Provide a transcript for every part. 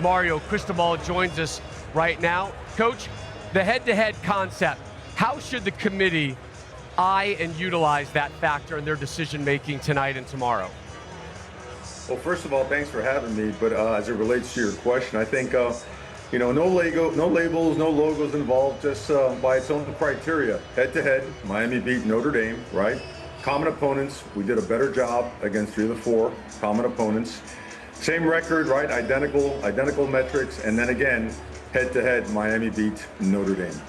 Mario Cristobal joins us right now. Coach, the head-to-head concept, how should the committee eye and utilize that factor in their decision-making tonight and tomorrow? Well, first of all, thanks for having me. But as it relates to your question, I think, no labels, no logos involved, just by its own criteria. Head-to-head, Miami beat Notre Dame, right? Common opponents, we did a better job against 3 of the 4 common opponents. Same record, right? Identical metrics, and then again, head-to-head, Miami beat Notre Dame.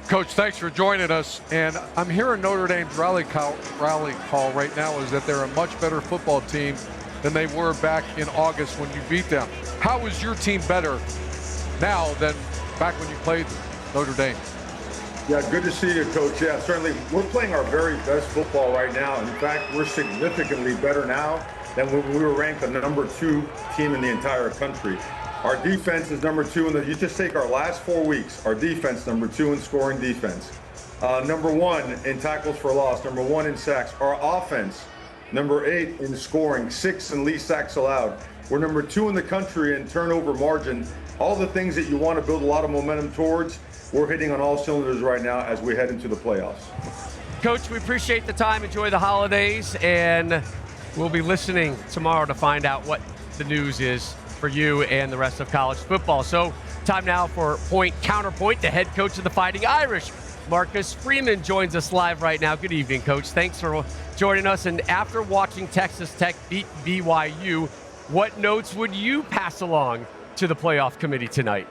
Coach, thanks for joining us. And I'm hearing Notre Dame's rally call right now is that they're a much better football team than they were back in August when you beat them. How is your team better now than back when you played Notre Dame? Yeah, good to see you, Coach. Yeah, certainly. We're playing our very best football right now. In fact, we're significantly better now than when we were ranked the number 2 team in the entire country. Our defense is number 2 you just take our last 4 weeks. Our defense, number 2 in scoring defense. Number 1 in tackles for loss. Number 1 in sacks. Our offense, number 8 in scoring. 6th in least sacks allowed. We're number 2 in the country in turnover margin. All the things that you want to build a lot of momentum towards, we're hitting on all cylinders right now as we head into the playoffs. Coach, we appreciate the time. Enjoy the holidays, and we'll be listening tomorrow to find out what the news is for you and the rest of college football. So time now for Point Counterpoint. The head coach of the Fighting Irish, Marcus Freeman, joins us live right now. Good evening, Coach. Thanks for joining us. And after watching Texas Tech beat BYU, what notes would you pass along to the playoff committee tonight?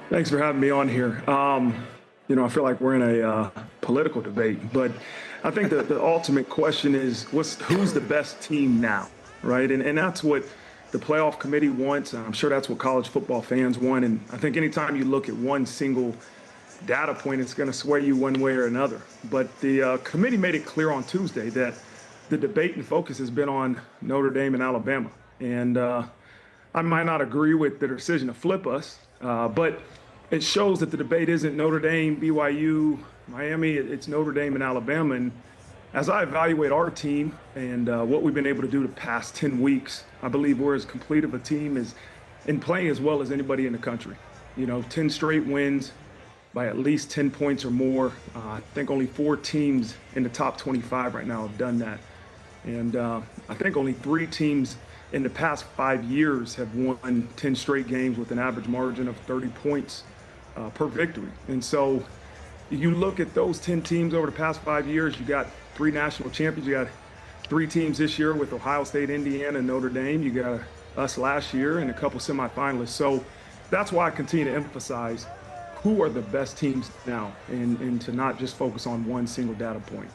Thanks for having me on here. I feel like we're in a political debate, but I think the ultimate question is who's the best team now, right? And that's what the playoff committee wants. I'm sure that's what college football fans want. And I think anytime you look at one single data point, it's going to sway you one way or another. But the committee made it clear on Tuesday that the debate and focus has been on Notre Dame and Alabama. And I might not agree with the decision to flip us, but it shows that the debate isn't Notre Dame, BYU, Miami. It's Notre Dame and Alabama. And as I evaluate our team and what we've been able to do the past 10 weeks, I believe we're as complete of a team as in playing as well as anybody in the country. 10 straight wins by at least 10 points or more. I think only 4 teams in the top 25 right now have done that. And I think only 3 teams in the past 5 years have won 10 straight games with an average margin of 30 points per victory. And so you look at those 10 teams over the past 5 years, you got 3 national champions. You got 3 teams this year with Ohio State, Indiana, and Notre Dame. You got us last year and a couple semifinalists. So that's why I continue to emphasize who are the best teams now and to not just focus on one single data point.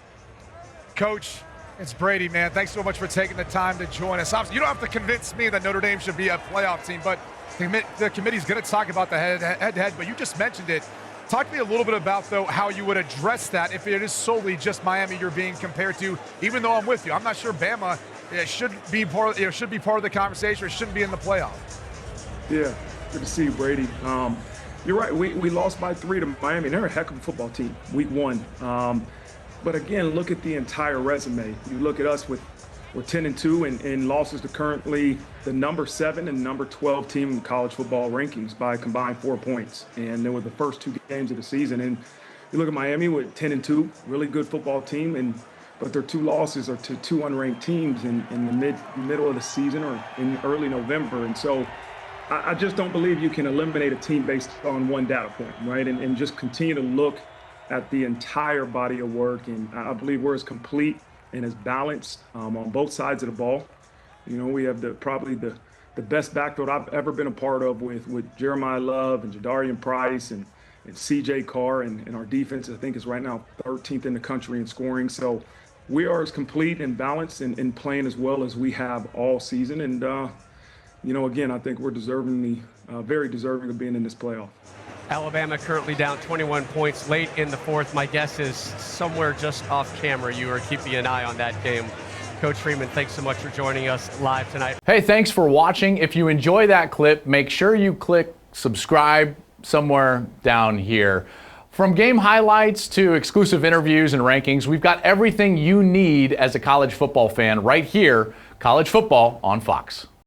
Coach, it's Brady, man. Thanks so much for taking the time to join us. Obviously, you don't have to convince me that Notre Dame should be a playoff team, but the committee's going to talk about the head-to-head, but you just mentioned it. Talk to me a little bit about, though, how you would address that if it is solely just Miami you're being compared to, even though I'm with you. I'm not sure Bama should be part of the conversation or shouldn't be in the playoff. Yeah, good to see you, Brady. You're right. We lost by 3 to Miami. They're a heck of a football team, week 1. But again, look at the entire resume. You look at us we're 10-2 and losses to currently the number 7 and number 12 team in college football rankings by a combined 4 points. And they were the first 2 games of the season. And you look at Miami with 10-2, really good football team, but their 2 losses are to 2 unranked teams in the middle of the season or in early November. And so I just don't believe you can eliminate a team based on one data point, right? And just continue to look at the entire body of work. And I believe we're as complete and as balanced on both sides of the ball. We have probably the best backfield I've ever been a part of with Jeremiah Love and Jadarian Price and CJ Carr. And our defense, I think, is right now 13th in the country in scoring. So we are as complete and balanced and playing as well as we have all season. And, again, I think we're very deserving of being in this playoff. Alabama currently down 21 points late in the 4th. My guess is somewhere just off camera you are keeping an eye on that game. Coach Freeman, thanks so much for joining us live tonight. Hey, thanks for watching. If you enjoy that clip, make sure you click subscribe somewhere down here. From game highlights to exclusive interviews and rankings, we've got everything you need as a college football fan right here, College Football on Fox.